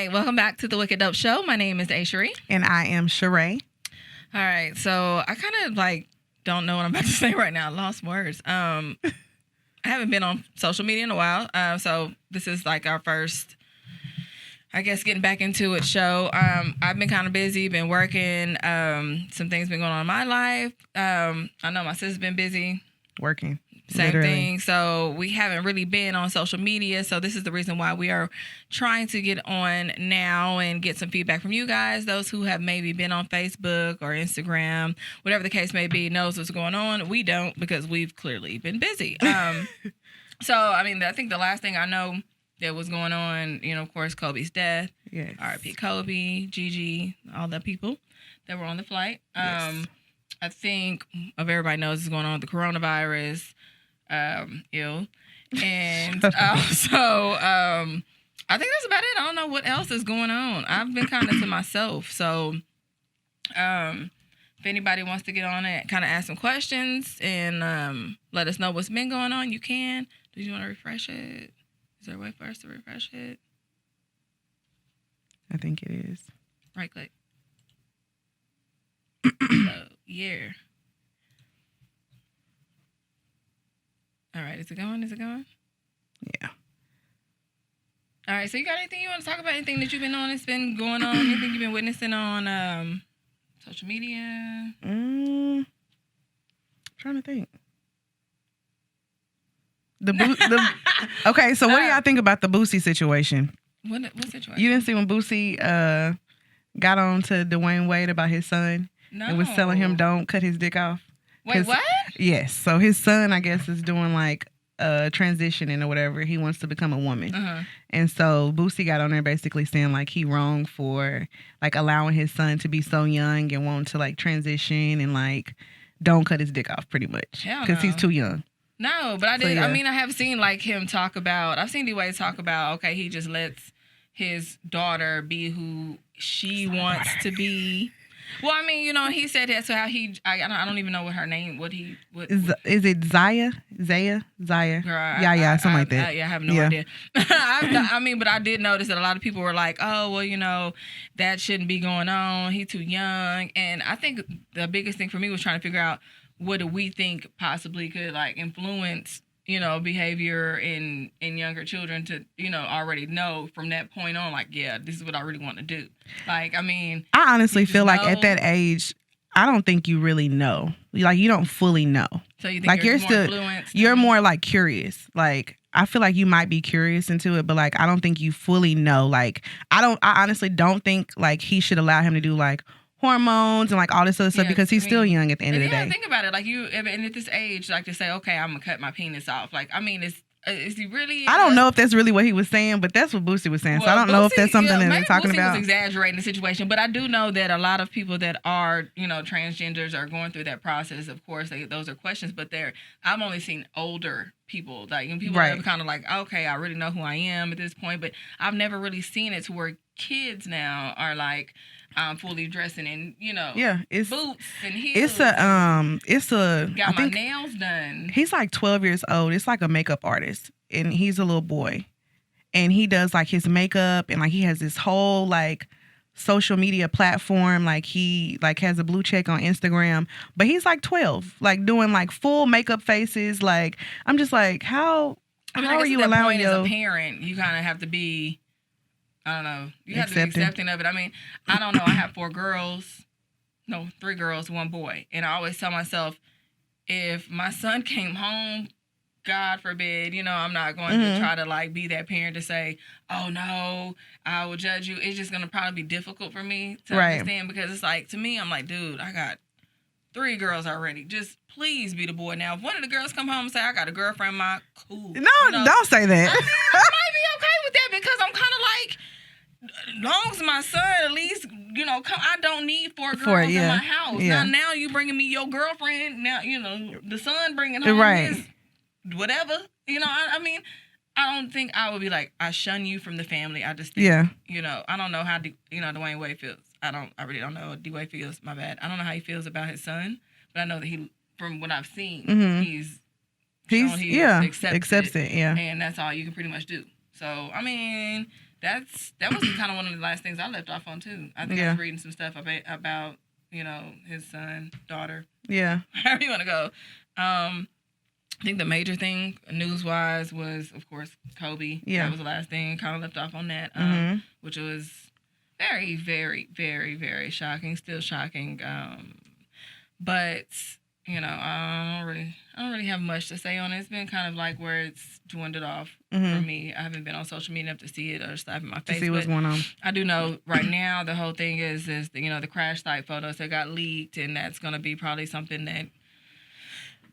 right, welcome back to the Wicked Dope Show. My name is Aisha. And I am Sheree. All right, so I kind of don't know what I'm about to say right now. I lost words. I haven't been on social media in a while, so this is our first, I guess, getting back into it show. I've been kind of busy, been working. Some things been going on in my life. I know my sister's been busy. Working. Same Literally. thing. So we haven't really been on social media. So this is the reason why we are trying to get on now and get some feedback from you guys. Those who have maybe been on Facebook or Instagram, whatever the case may be, knows what's going on. We don't, because we've clearly been busy. So, I think the last thing I know that was going on, of course, Kobe's death. Yes. R.I.P. Kobe, Gigi, all the people that were on the flight. Yes. I think everybody knows what's going on with the coronavirus. Ill. And also, I think that's about it. I don't know what else is going on. I've been kind of to myself. So, if anybody wants to get on it, kind of ask some questions and let us know what's been going on, you can. Do you want to refresh it? Is there a way for us to refresh it? I think it is. Right click. So, yeah. All right, is it going? Yeah. All right, so you got anything you want to talk about? Anything that you've been on that's been going on? Anything you've been witnessing on social media? I'm trying to think. Okay, so what do y'all think about the Boosie situation? What situation? You didn't see when Boosie got on to Dwayne Wade about his son? No. And was telling him don't cut his dick off? Wait, what? Yes. So his son, I guess, is doing transitioning or whatever. He wants to become a woman. Uh-huh. And so Boosie got on there basically saying he wrong for allowing his son to be so young and wanting to transition and don't cut his dick off pretty much. Because he's too young. No, but I did. So, yeah. I have seen him talk about, I've seen D-Wade talk about, okay, he just lets his daughter be who she wants to be. Well, he said that, so how I don't even know what her name, Is it Zaya? Girl, yeah, something like that. I have no idea. But I did notice that a lot of people were like, oh, well, that shouldn't be going on. He's too young. And I think the biggest thing for me was trying to figure out what do we think possibly could influence behavior in younger children to, already know from that point on, yeah, this is what I really want to do. I honestly feel at that age, I don't think you really know. You don't fully know. So you think you're still influenced? You're more curious. I feel you might be curious into it, but I don't think you fully know. I honestly don't think he should allow him to do hormones and all this other stuff because he's still young at the end of the day. Yeah, think about it. And at this age, to say, okay, I'm gonna cut my penis off. Is he really? I don't know if that's really what he was saying, but that's what Boosie was saying. So I don't know if that's something that they're talking about. Boosie was exaggerating the situation, but I do know that a lot of people that are, transgenders are going through that process. Of course, those are questions, but I've only seen older people, people that are kind of okay, I really know who I am at this point, but I've never really seen it to where kids now are fully dressing in, it's boots and heels. It's a got my nails done. He's 12 years old. It's a makeup artist, and he's a little boy, and he does his makeup, and he has this whole social media platform. He has a blue check on Instagram, but he's 12, doing full makeup faces. I'm just how are you allowing as a parent? You kind of have to be. I don't know. You have to be accepting of it. I don't know. I have 3 girls, 1 boy. And I always tell myself, if my son came home, God forbid, I'm not going to try to be that parent to say, oh no, I will judge you. It's just going to probably be difficult for me to understand because it's to me, I'm dude, I got 3 girls already. Just please be the boy. Now, if one of the girls come home and say, I got a girlfriend, cool. No, don't say that. I might be okay with that because I'm kind of long as my son at least, I don't need 4 girls in my house. Yeah. Now you bringing me your girlfriend. Now, the son bringing home his whatever. I don't think I would be I shun you from the family. I just think, I don't know how, Dwayne Wade feels. I really don't know how D-Wade feels. My bad. I don't know how he feels about his son, but I know that from what I've seen, he's accepts it. Yeah. And that's all you can pretty much do. So, that was kind of one of the last things I left off on too. I think I was reading some stuff about his son, daughter. Yeah. However you want to go. I think the major thing news-wise was, of course, Kobe. Yeah. That was the last thing. Kind of left off on that, which was very, very, very, very shocking. Still shocking. But I don't really have much to say on it. It's been kind of like where it's dwindled off for me. I haven't been on social media enough to see it or stuff in my face. To see what's going on. I do know right now the whole thing is the crash site photos that got leaked, and that's going to be probably something that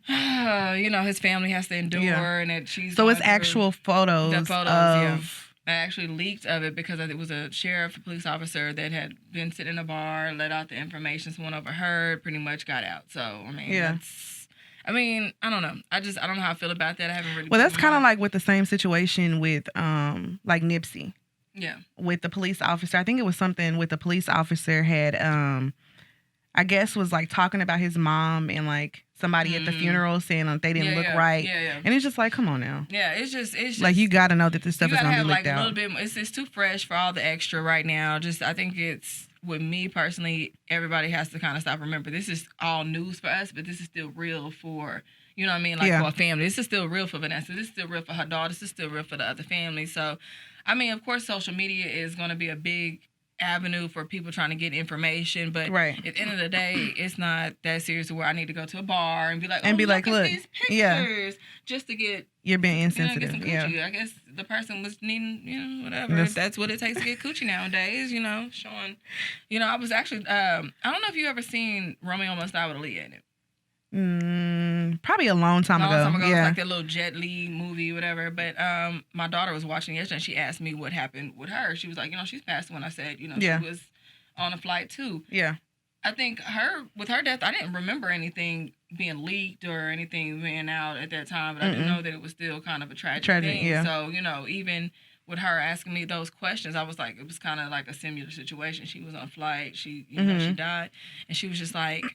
his family has to endure, and that she's so it's actual photos. The photos, of... I actually leaked of it because it was a sheriff, a police officer that had been sitting in a bar, let out the information. Someone overheard, pretty much got out. So I don't know. I don't know how I feel about that. I haven't really. Well, that's kind of like with the same situation with like Nipsey. Yeah. With the police officer, I think it was something with the police officer had I guess was like talking about his mom and like somebody at the funeral saying they didn't look right. Yeah. And it's just like, come on now. Yeah, it's just like you got to know that this stuff is going to be leaked out. A little bit. It's too fresh for all the extra right now. I think it's with me personally. Everybody has to kind of stop. Remember, this is all news for us, but this is still real for for a family. This is still real for Vanessa. This is still real for her daughter. This is still real for the other family. So, of course, social media is going to be a big avenue for people trying to get information, but at the end of the day, it's not that serious where I need to go to a bar and be like, look, these pictures, just to get you're being insensitive. Get some coochie. I guess the person was needing, whatever. If that's what it takes to get coochie nowadays, showing. I was actually, I don't know if you ever seen Romeo Must Die with Aaliyah in it. Probably a long time ago. Yeah. It was like that Yeah. little Jet Li movie, whatever. But my daughter was watching yesterday, and she asked me what happened with her. She was like, she's passed when I said, she was on a flight too. Yeah. I think with her death, I didn't remember anything being leaked or anything being out at that time, but I didn't know that it was still kind of a tragic thing. Yeah. So, even with her asking me those questions, I was like, it was kind of like a similar situation. She was on a flight. She, she died. And she was just like,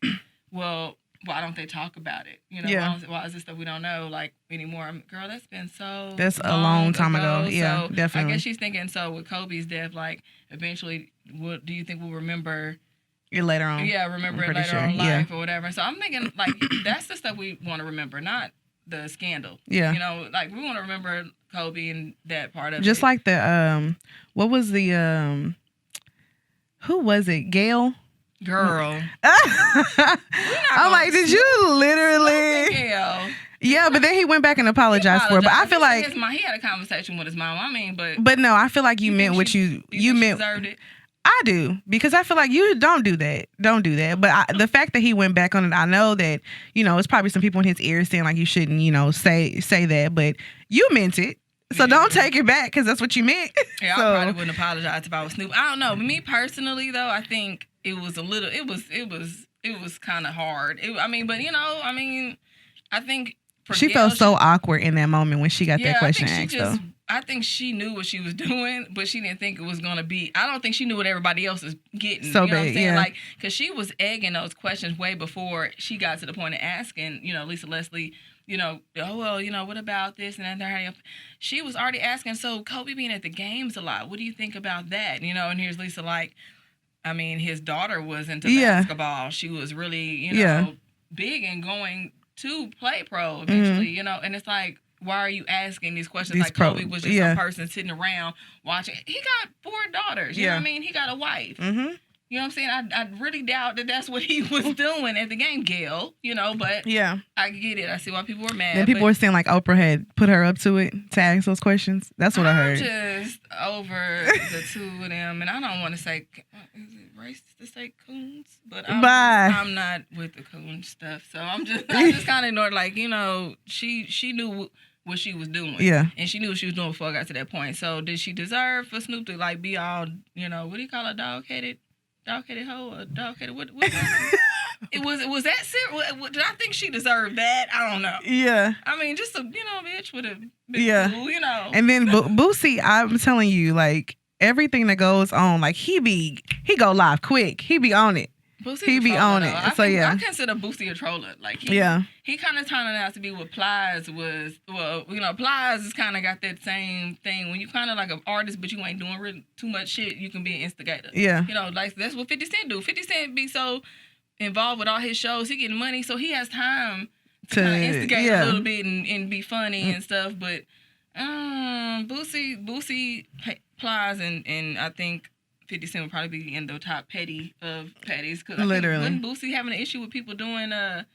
well, why don't they talk about it? Why is this stuff we don't know anymore? Girl, that's been so that's a long time ago. Yeah, so definitely. I guess she's thinking with Kobe's death, eventually, what do you think we'll remember? Later on. Yeah, remember it later on in life or whatever. So I'm thinking that's the stuff we want to remember, not the scandal. Yeah. We want to remember Kobe and that part of it. Just like the what was the who was it? Gail? Girl. I'm like, did you literally? Gail. Yeah, but then he went back and apologized for it. But I feel like he had a conversation with his mom. But no, I feel like you meant what you meant. Deserved it. I do, because I feel like you don't do that. Don't do that. But the fact that he went back on it, I know that it's probably some people in his ear saying like you shouldn't say that, but you meant it. So don't take it back because that's what you meant. Yeah, I probably wouldn't apologize if I was Snoop. I don't know. Me personally, though, I think it was a little. It was kind of hard. I think she felt so awkward in that moment when she got that question asked. Though I think she knew what she was doing, but she didn't think it was gonna be. I don't think she knew what everybody else is getting. So you know what I'm saying? yeah. Because she was egging those questions way before she got to the point of asking. Lisa Leslie. What about this and that? She was already asking, so Kobe being at the games a lot, what do you think about that? And here's Lisa his daughter was into basketball. She was really, big and going to play pro eventually, and it's like, why are you asking these questions? Kobe was just some person sitting around watching. He got 4 daughters. You know what I mean? He got a wife. Mm-hmm. You know what I'm saying? I really doubt that that's what he was doing at the game, Gail. But I get it. I see why people were mad. And people were saying like Oprah had put her up to it to ask those questions. That's what I heard. I'm just over the two of them, and I don't want to say, is it racist to say coons? But I'm not with the coon stuff, so I just kind of ignored. She knew what she was doing. Yeah. And she knew what she was doing before I got to that point. So did she deserve for Snoop to be all, what do you call a dog-headed hoe, or dog-headed, what was was that serious? Did I think she deserved that? I don't know. Yeah. Just a, bitch with a big pool, And then Boosie, I'm telling you, everything that goes on, he go live quick. He be on it. Boosie's He a be troller, on though. it. I So, think- yeah. I consider Boosie a troller. Like he kind of turned out to be what Plies was. Well, Plies has kind of got that same thing. When you kind of like an artist, but you ain't doing really too much shit, you can be an instigator. Yeah. Like that's what 50 Cent do. 50 Cent be so involved with all his shows, he getting money, so he has time to kind of instigate a little bit and be funny and stuff. But Boosie, Plies, and I think 50 Cent would probably be in the top petty of petties. Cause Literally. Wasn't Boosie having an issue with people doing they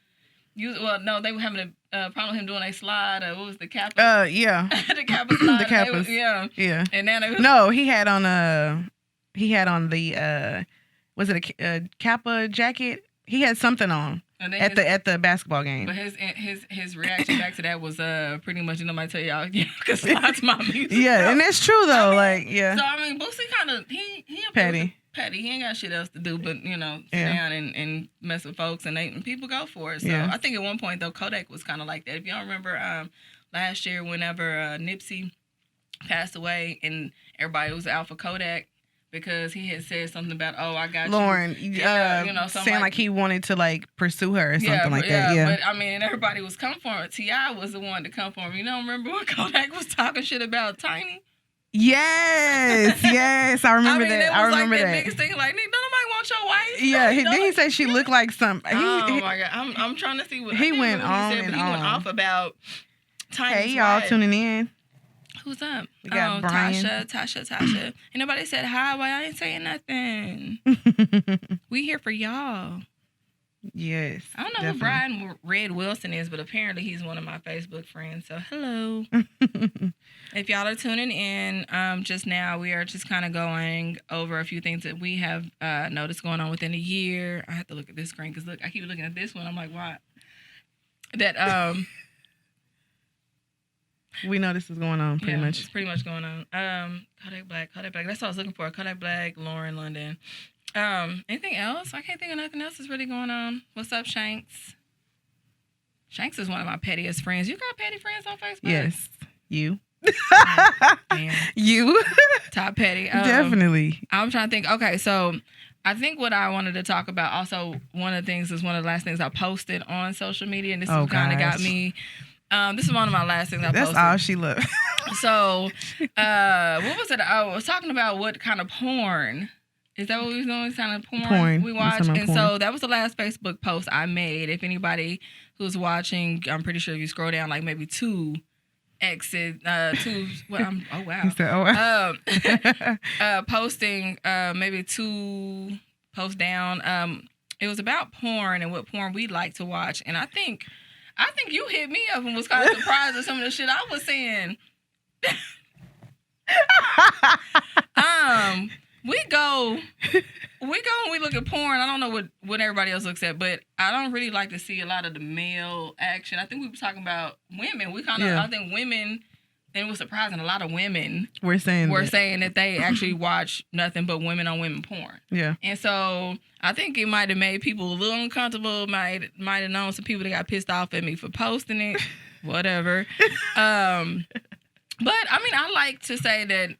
were having a problem with him doing a slide. What was the Kappa? Yeah. The Kappa slide. The Kappas. Yeah. And now they No, he had on the was it a Kappa jacket? He had something on at the basketball game. But his reaction back to that was pretty much nobody tell y'all because slides my music. Yeah, and that's true though. So Boosie kind of he petty. Petty. He ain't got shit else to do but sit down and mess with folks and people go for it. So I think at one point though Kodak was kind of like that. If y'all remember last year whenever Nipsey passed away and everybody was out for Kodak. Because he had said something about, I got Lauren, saying like he wanted to like pursue her or something like that. Yeah, but I mean, everybody was coming for him. T.I. was the one to come for him. You don't remember when Kodak was talking shit about Tiny? Yes, I remember that. I remember like that. Biggest thing, like, nigga, don't nobody want your wife. Yeah, then he said she looked like something. My god, I'm trying to see what he went on he and He went off about Tiny's Hey, y'all wife. tuning in. Who's up? We got Brian. Tasha. And nobody said hi. Why I ain't saying nothing? We here for y'all. Yes. I don't know who Brian Red Wilson is, but apparently he's one of my Facebook friends. So hello. If y'all are tuning in, just now we are just kind of going over a few things that we have noticed going on within a year. I have to look at this screen because look, I keep looking at this one. I'm like, why? That we know this is going on pretty much. It's pretty much going on. Kodak Black. That's what I was looking for. Kodak Black, Lauren London. Anything else? I can't think of nothing else that's really going on. What's up, Shanks? Shanks is one of my pettiest friends. You got petty friends on Facebook? Yes. You. Damn. You. Top petty. Definitely. I'm trying to think. Okay, so I think what I wanted to talk about also, one of the things is one of the last things I posted on social media, and this kind of got me. This is one of my last things I posted. That's all she looked. So, what was it? I was talking about what kind of porn. Is that what we was doing? Kind of porn we watch? And so that was the last Facebook post I made. If anybody who's watching, I'm pretty sure if you scroll down like maybe two. Well, oh wow. He said, Posting maybe 2 posts down. It was about porn and what porn we like to watch, and I think you hit me up and was kind of surprised at some of the shit I was saying. We go and we look at porn. I don't know what everybody else looks at, but I don't really like to see a lot of the male action. I think we were talking about women. I think women, and it was surprising, a lot of women were saying that they actually watch nothing but women on women porn. Yeah. And so I think it might have made people a little uncomfortable, might have known some people that got pissed off at me for posting it, whatever. But I mean, I like to say that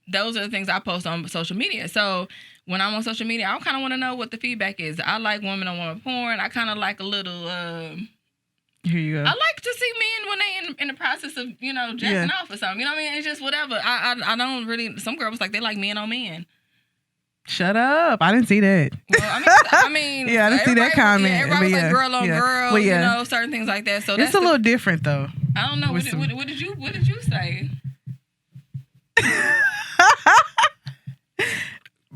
those are the things I post on social media. So when I'm on social media, I kind of want to know what the feedback is. I like women on women porn. I kind of like a little. Here you go. I like to see men when they in the process of jacking off or something. You know what I mean? It's just whatever. I don't really. Some girls like they like men on men. Shut up! I didn't see that. Well, I mean, yeah, I didn't see that comment. Yeah, everybody was like girl on girl. Well, certain things like that. So it's a little different though. I don't know. What did you say?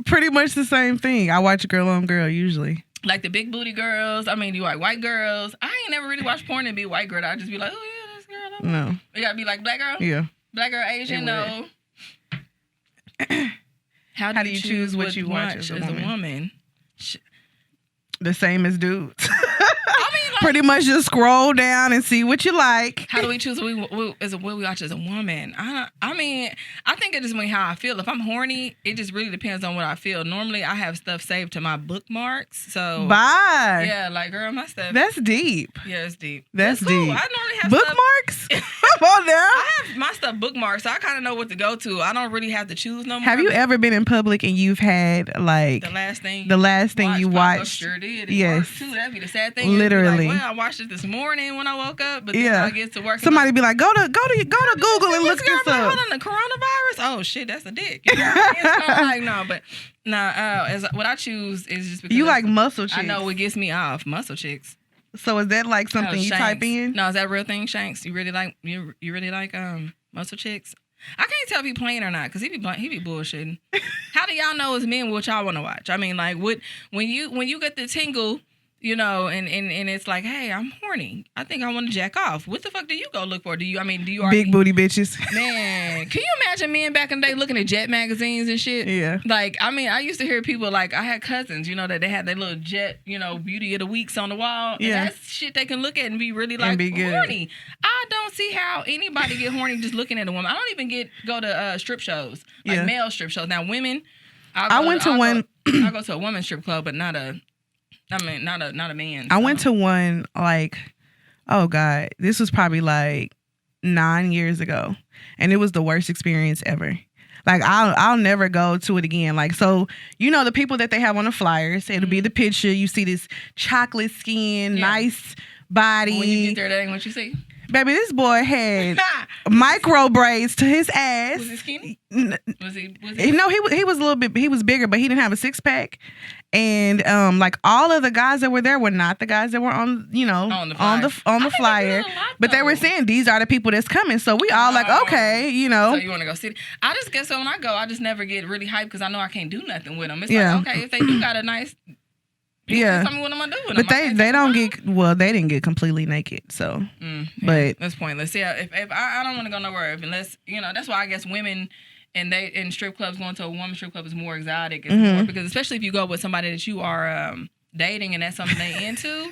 Pretty much the same thing. I watch girl on girl usually. Like the big booty girls. I mean, do you like white girls? I ain't never really watched porn and be white girl. I just be like, oh yeah, this girl. No. You gotta be like black girl. Yeah. Black girl, Asian. No. How do you choose what you watch as a woman? The same as dudes. Pretty much just scroll down and see what you like. How do we choose what we watch as a woman? I mean, I think it just means how I feel. If I'm horny, it just really depends on what I feel. Normally, I have stuff saved to my bookmarks. So bye. Yeah, like girl, my stuff. That's deep. Yeah, it's deep. That's cool. deep. I normally have bookmarks. Stuff. on there. I have my stuff bookmarked, so I kind of know what to go to. I don't really have to choose no more. Have you ever been in public and you've had like the last thing you watched? Sure did. Yes. Too. That'd be the sad thing. Literally. Like, well, I watched it this morning when I woke up, but then I get to work. Somebody be like, go to Google and look this up. Hold on, the coronavirus. Oh shit, that's a dick. You know what I mean? So I'm like, no, but as what I choose is just because you like muscle chicks. I know what gets me off muscle chicks. So is that like something you type in? No, is that a real thing, Shanks? You really like muscle chicks? I can't tell if he playing or not because he be bullshitting. How do y'all know as men what y'all want to watch? I mean, like when you get the tingle, you know, and it's like, hey, I'm horny. I think I want to jack off. What the fuck do you go look for? Do you already, big booty bitches? Man, can you imagine men back in the day looking at Jet magazines and shit? Yeah. Like, I mean, I used to hear people like, I had cousins, you know, that they had their little Jet, you know, Beauty of the Weeks on the wall. Yeah. And that's shit they can look at and be really like horny. I don't see how anybody get horny just looking at a woman. I don't even go to strip shows, like male strip shows. Now, women, I go to a women's strip club, but not a man. I went to one like, oh God, this was probably like 9 years ago, and it was the worst experience ever. Like I'll never go to it again. Like, so you know the people that they have on the flyers, it'll be the picture. You see this chocolate skin, nice body. When you get there, that ain't what you see. Baby, this boy had micro braids to his ass. Was he skinny? Was he? No, he was a little bit. He was bigger, but he didn't have a 6-pack. And like all of the guys that were there were not the guys that were on the flyer. But they were saying these are the people that's coming. So we all like, okay, you know. So you want to go see it? I just guess so when I go, I just never get really hyped because I know I can't do nothing with them. It's like, okay, if they do got a nice. Tell me what I'm gonna do with but them. they don't get they didn't get completely naked, so but that's pointless. Yeah, if I don't want to go nowhere unless that's why I guess women and strip clubs, going to a woman's strip club is more exotic. It's more because especially if you go with somebody that you are dating and that's something they into,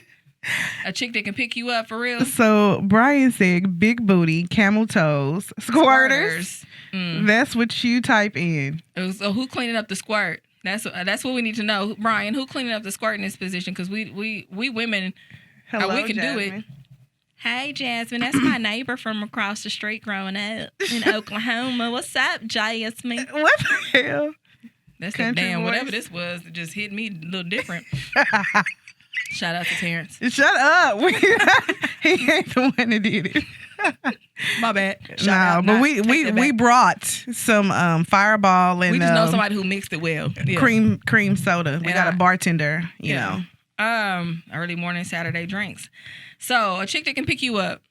a chick that can pick you up for real. So Brian said big booty, camel toes, squirters. That's what you type in. So who cleaning up the squirt? That's what we need to know, Brian. Who cleaning up the squirt in this position? Because we women, hello, we can Jasmine. do it. Hey, Jasmine, that's my neighbor from across the street growing up in Oklahoma. What's up, Jasmine? What the hell? That's the damn whatever this was. It just hit me a little different. Shout out to Terrence. Shut up. He ain't the one that did it. My bad. But we brought some Fireball and we just know somebody who mixed it well. Yeah. Cream soda. We got a bartender, you know. Early morning Saturday drinks. So a chick that can pick you up.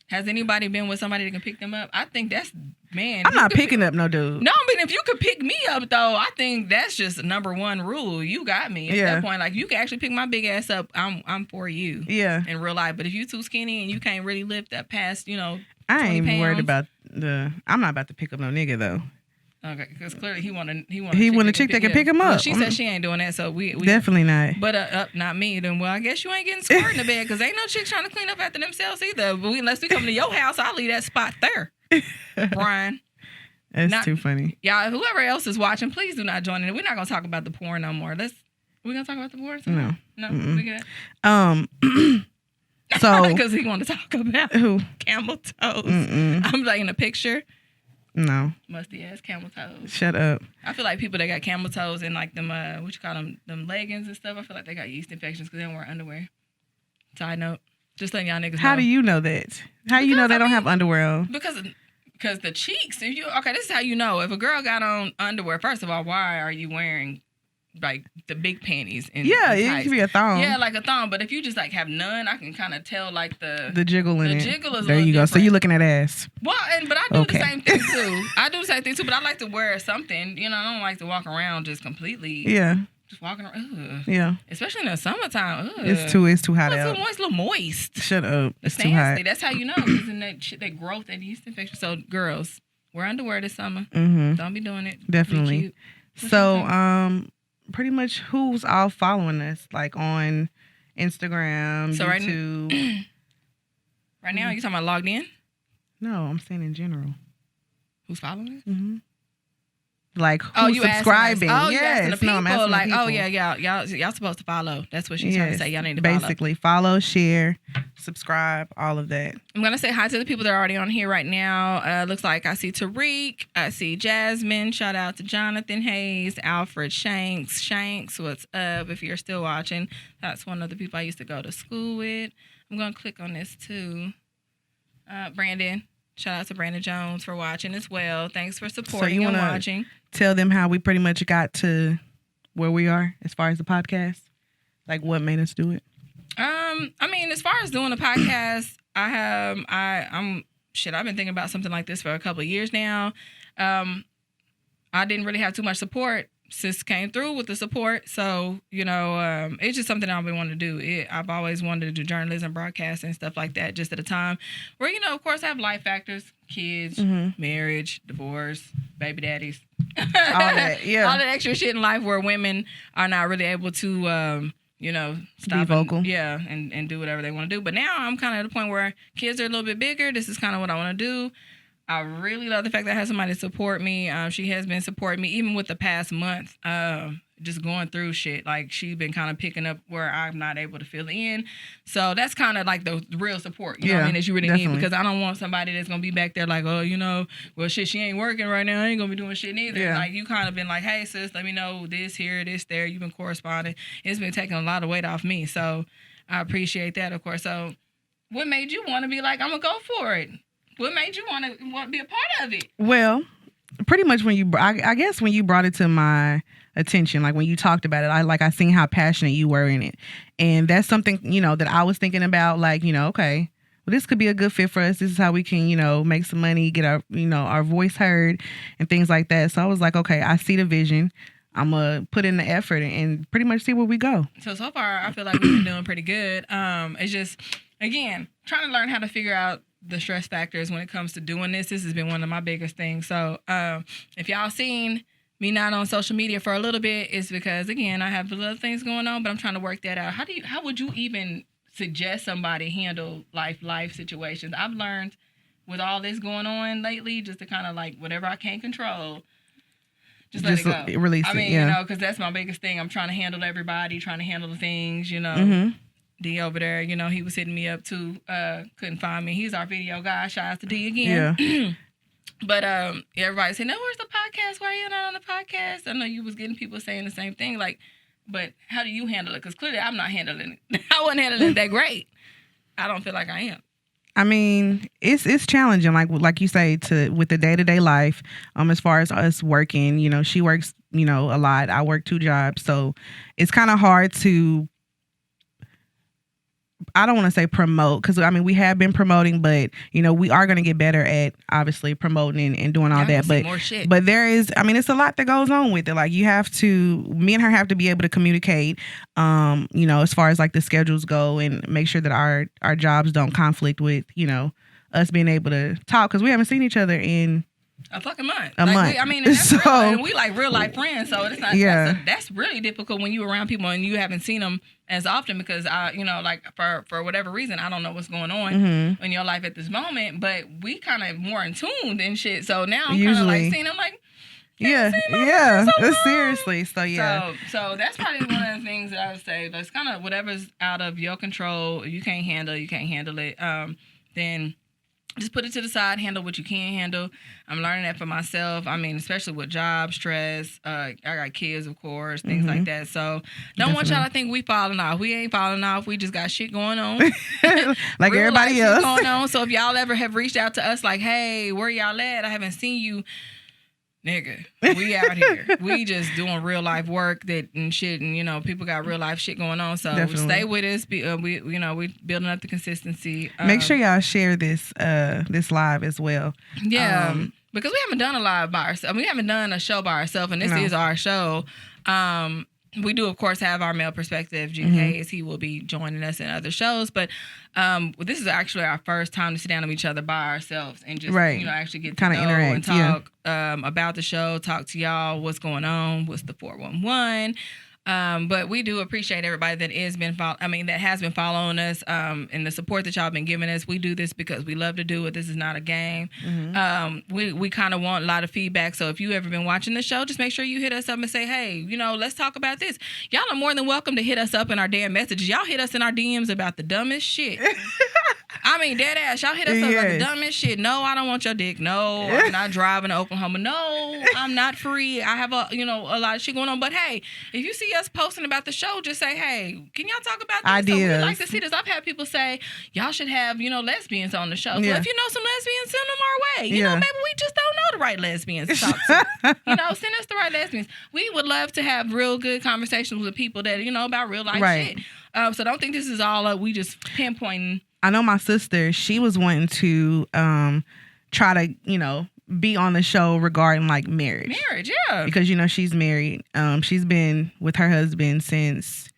Has anybody been with somebody that can pick them up? I think that's I'm not picking up no dude. No, but if you could pick me up though, I think that's just number one rule. You got me at that point. Like you can actually pick my big ass up. I'm for you. Yeah. In real life, but if you too skinny and you can't really lift that past, I ain't worried about I'm not about to pick up no nigga though. Okay, because clearly he want a chick that can pick him up. Well, she said she ain't doing that, so we definitely not. But not me. Then I guess you ain't getting squirted in the bed because ain't no chick trying to clean up after themselves either. But unless we come to your house, I'll leave that spot there, Brian. That's too funny. Y'all, whoever else is watching, please do not join in. We're not gonna talk about the porn no more. We gonna talk about the porn? No. We good. So because he want to talk about camel toes. I'm like in a picture. No. Musty ass camel toes. Shut up. I feel like people that got camel toes and like them, what you call them leggings and stuff, I feel like they got yeast infections because they don't wear underwear. Side note. Just letting y'all niggas know. How do you know that? How you know they don't have underwear on? Because the cheeks, this is how you know. If a girl got on underwear, first of all, why are you wearing like the big panties and it could be a thong. Yeah, like a thong. But if you just like have none, I can kind of tell like the jiggle in it. The jiggle is there you go. Different. So you're looking at ass. Well, but I do the same thing too. But I like to wear something. I don't like to walk around just completely. Yeah. Just walking around. Ugh. Yeah. Especially in the summertime. Ugh. It's too hot out. It's a little moist. Shut up. It's nasty. Too hot. That's how you know. Because in that growth, that yeast infection. So girls, wear underwear this summer. Don't be doing it. Definitely. So pretty much who's all following us like on Instagram, YouTube. Right now, you talking about logged in? No, I'm saying in general. Who's following us? like Oh, who's you asking us. subscribing. Oh, you asking the Yes, no, I'm people asking the like, oh people. yeah, y'all supposed to follow. That's what she's trying to say. Y'all need to follow. Basically, follow, share, subscribe, all of that. I'm gonna say hi to the people that are already on here right now. Looks like I see Tariq, I see Jasmine. Shout out to Jonathan Hayes, Alfred Shanks. Shanks, what's up? If you're still watching, that's one of the people I used to go to school with. I'm gonna click on this too. Brandon. Shout out to Brandon Jones for watching as well. Thanks for supporting and watching. Tell them how we pretty much got to where we are as far as the podcast. Like what made us do it. I mean, as far as doing a podcast, I've been thinking about something like this for a couple of years now. I didn't really have too much support. Sis came through with the support. So, it's just something I've been wanting to do. I've always wanted to do journalism, broadcasting, stuff like that, just at a time where, of course, I have life factors, kids, marriage, divorce, baby daddies. All that, yeah. All that extra shit in life where women are not really able to, stop be vocal. And do whatever they want to do. But now I'm kind of at a point where kids are a little bit bigger. This is kind of what I want to do. I really love the fact that I have somebody to support me. She has been supporting me even with the past month, just going through shit. Like, she's been kind of picking up where I'm not able to fill in. So that's kind of like the real support, you know what I mean, that you really need. Because I don't want somebody that's going to be back there like, oh, well, shit, she ain't working right now. I ain't going to be doing shit neither. Yeah. Like, you kind of been like, hey, sis, let me know this here, this there. You've been corresponding. It's been taking a lot of weight off me. So I appreciate that, of course. So what made you want to be like, I'm going to go for it? What made you want to be a part of it? Well, pretty much I guess when you brought it to my attention, like when you talked about it, I seen how passionate you were in it. And that's something, that I was thinking about, like, okay, well, this could be a good fit for us. This is how we can, make some money, get our, our voice heard and things like that. So I was like, okay, I see the vision. I'm going to put in the effort and pretty much see where we go. So far, I feel like we've been doing pretty good. It's just, again, trying to learn how to figure out the stress factors when it comes to doing this. This has been one of my biggest things. So if y'all seen me not on social media for a little bit, it's because, again, I have little things going on, but I'm trying to work that out. How would you even suggest somebody handle life situations? I've learned with all this going on lately, just to kind of like whatever I can't control, just let it go. Release it. I mean, because that's my biggest thing. I'm trying to handle everybody, trying to handle the things, Mm-hmm. D over there, he was hitting me up too. Couldn't find me. He's our video guy. Shout out to D again. Yeah. But everybody said, "No, where's the podcast? Why are you not on the podcast?" I know you was getting people saying the same thing. Like, but how do you handle it? Because clearly I'm not handling it. I wasn't handling it that great. I don't feel like I am. I mean, it's challenging, like you say, with the day-to-day life. As far as us working, she works, a lot. I work 2 jobs, so it's kind of hard to. I don't want to say promote, because we have been promoting, but we are going to get better at obviously promoting and doing all that. But more shit. But there is, it's a lot that goes on with it. Like, me and her have to be able to communicate, as far as like the schedules go, and make sure that our jobs don't conflict with us being able to talk, because we haven't seen each other in a fucking month. month. And that's So, real, and we like real life friends, so it's not. Yeah. That's really difficult when you're around people and you haven't seen them as often, because like for whatever reason, I don't know what's going on in your life at this moment, but we kind of more in tune and shit. So now I'm kind of like seeing them like. Yeah. Seriously. So yeah. So that's probably one of the things that I would say. That's kind of whatever's out of your control. You can't handle it. Then just put it to the side. Handle what you can handle. I'm learning that for myself. Especially with job stress. I got kids, of course, things like that. So don't want y'all to think we falling off. We ain't falling off. We just got shit going on, like real everybody life else. Shit going on. So if y'all ever have reached out to us, like, hey, where y'all at? I haven't seen you. Nigga, we out here. We just doing real life work and shit, and people got real life shit going on. So stay with us. We building up the consistency. Make sure y'all share this live as well. Yeah, because we haven't done a live by ourselves. We haven't done a show by ourselves, and this is our show. We do, of course, have our male perspective. Gene Hayes, he will be joining us in other shows. But this is actually our first time to sit down with each other by ourselves and just, actually get to kind of interact and talk about the show, talk to y'all, what's going on, what's the 411. But we do appreciate everybody that that has been following us, and the support that y'all been giving us. We do this because we love to do it. This is not a game. We kind of want a lot of feedback. So if you ever been watching the show, just make sure you hit us up and say, hey, let's talk about this. Y'all are more than welcome to hit us up in our damn messages. Y'all hit us in our DMs about the dumbest shit. I mean, dead ass. Y'all hit us up about the dumbest shit. No, I don't want your dick. No, I'm not driving to Oklahoma. No, I'm not free. I have a lot of shit going on. But hey, if you see us posting about the show, just say, hey, can y'all talk about this? Ideas. So we'd like to see this. I've had people say, y'all should have, lesbians on the show. So if you know some lesbians, send them our way. Maybe we just don't know the right lesbians to talk to. Send us the right lesbians. We would love to have real good conversations with people that, about real life shit. So don't think this is all we just pinpointing. I know my sister, she was wanting to try to, be on the show regarding like marriage. Marriage, yeah. Because, she's married. She's been with her husband since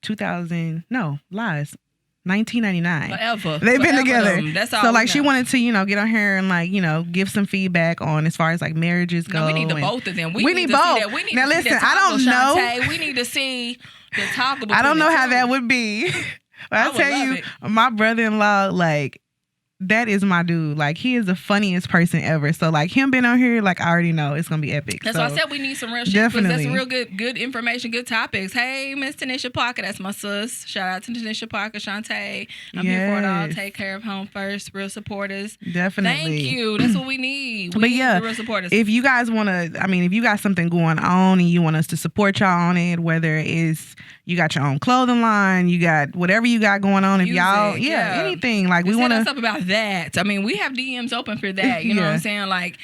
1999. Forever. They've been together. That's all. So like she wanted to, get on here and like, give some feedback on as far as like marriages go. No, we need both of them. We need both. See that. We need now to listen, see I don't know. Shantae. We need to see the talkable. I don't know how that would be. But I tell you, my brother-in-law, like, that is my dude. Like, he is the funniest person ever. So, like, him being on here, like, I already know it's going to be epic. That's why I said we need some real shit. Definitely. That's some real good information, good topics. Hey, Miss Tanisha Parker, that's my sis. Shout out to Tanisha Parker, Shantae. I'm here for it all. Take care of home first. Real supporters. Definitely. Thank you. That's what we need. We need the real supporters. If you guys want to, if you got something going on and you want us to support y'all on it, whether it's you got your own clothing line, you got whatever you got going on, if y'all, anything. Like, we want to. Set us up about that. We have DMs open for that. You know what I'm saying? Like,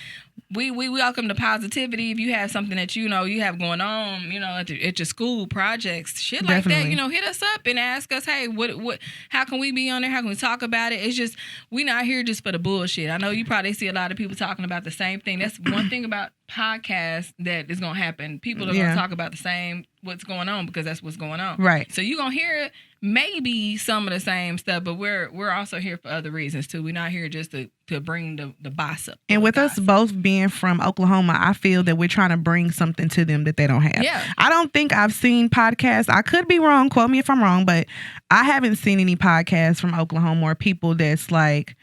we welcome the positivity. If you have something that you have going on, at your school projects, shit like Definitely. that, hit us up and ask us, hey, what how can we be on there? How can we talk about it? It's just, we not here just for the bullshit. I know you probably see a lot of people talking about the same thing. That's one thing about podcasts that is going to happen. People are going to talk about the same what's going on because that's what's going on. Right. So you're going to hear maybe some of the same stuff, but we're also here for other reasons too. We're not here just to bring the gossip. And with us both being from Oklahoma, I feel that we're trying to bring something to them that they don't have. Yeah. I don't think I've seen podcasts. I could be wrong. Quote me if I'm wrong, but I haven't seen any podcasts from Oklahoma or people that's like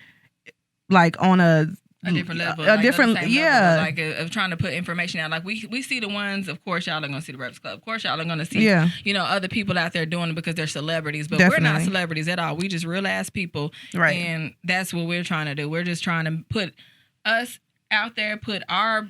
on a different level, level, of trying to put information out. Like we see the ones, of course, y'all are gonna see the Reps Club. Of course, y'all are gonna see, other people out there doing it because they're celebrities. But we're not celebrities at all. We just real ass people, right? And that's what we're trying to do. We're just trying to put us out there, put our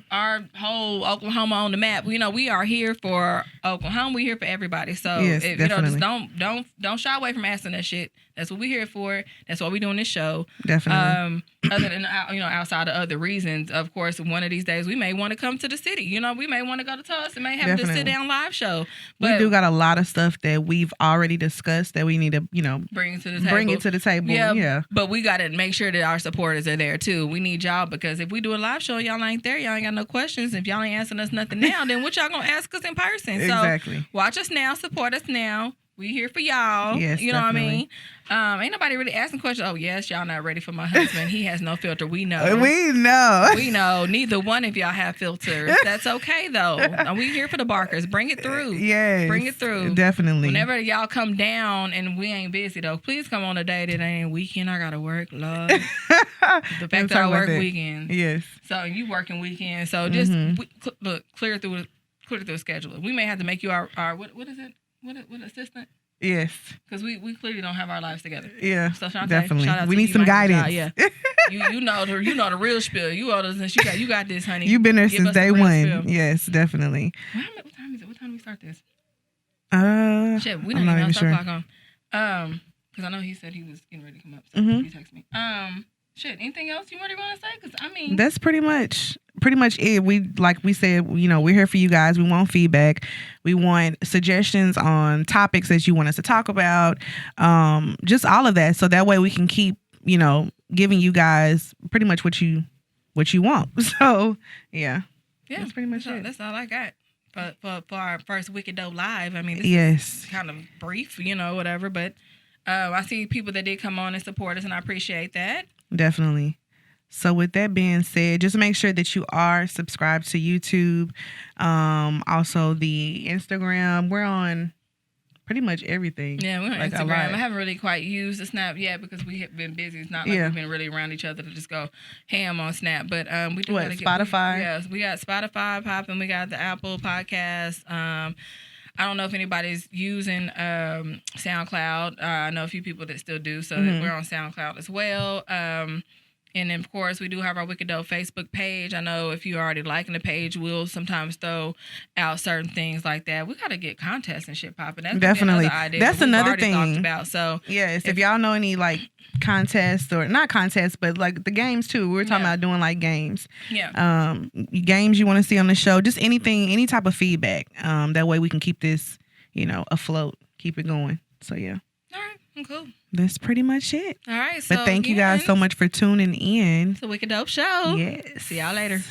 whole Oklahoma on the map. We are here for Oklahoma. We're here for everybody. So just don't shy away from asking that shit. That's what we're here for. That's why we're doing this show. Definitely. Other than outside of other reasons, of course, one of these days we may want to come to the city. We may want to go to Tulsa and may have to sit down live show. But we do got a lot of stuff that we've already discussed that we need to bring it to the table. Bring it to the table. Yeah. But we got to make sure that our supporters are there too. We need y'all because if we do a live show, y'all ain't there. Y'all ain't got no questions. If y'all ain't answering us nothing now, then what y'all gonna ask us in person? Exactly. So watch us now. Support us now. We here for y'all. Yes, you know definitely. what I mean? Ain't nobody really asking questions. Oh, yes, y'all not ready for my husband. He has no filter. We know. We know. We know. Neither one of y'all have filters. That's okay, though. We here for the barkers. Bring it through. Yes. Bring it through. Definitely. Whenever y'all come down and we ain't busy, though, please come on a day that ain't weekend. I got to work, love. The fact that I work weekends. Yes. So you working weekends. So just clear through the schedule. We may have to make you our what is it? What assistant? Yes. Because we clearly don't have our lives together. Yeah. So Shantae, definitely. Shout out we to need you, some guidance. Yeah. you know the real spiel. You older than you got this, honey. You've been there Give since us the day real one. spiel. Yes, definitely. What time is it? What time do we start this? Shit, we don't even have start clock on. Because I know he said he was getting ready to come up. So he texted me. Shit, anything else you really want to say? Because that's pretty much it. We, like we said, we're here for you guys. We want feedback. We want suggestions on topics that you want us to talk about. Just all of that, so that way we can keep, giving you guys pretty much what you want. So yeah, that's pretty much it. That's all I got for our first Wicked Dope Live. This is kind of brief, whatever. But I see people that did come on and support us, and I appreciate that. Definitely. So with that being said, just make sure that you are subscribed to YouTube. Also the Instagram. We're on pretty much everything. Yeah, we're on Like, a Instagram. lot. I haven't really quite used the Snap yet because we have been busy. It's not like we've been really around each other to just go ham on Snap. But we do What, Spotify? Yes, we got Spotify popping. We got the Apple Podcast. I don't know if anybody's using SoundCloud. I know a few people that still do, so we're on SoundCloud as well. And then, of course, we do have our Wicked Dope Facebook page. I know if you're already liking the page, we'll sometimes throw out certain things like that. We got to get contests and shit popping. That's Definitely. another idea That's that we've another already thing. talked about. So Yes, if y'all know any like contests or not contests, but like the games too. We were talking about doing like games. yeah, Games you want to see on the show, just anything, any type of feedback. That way we can keep this, afloat, keep it going. So yeah. all right, I'm cool. That's pretty much it. All right, so But thank you guys so much for tuning in. It's a Wicked Dope show. Yes. See y'all later.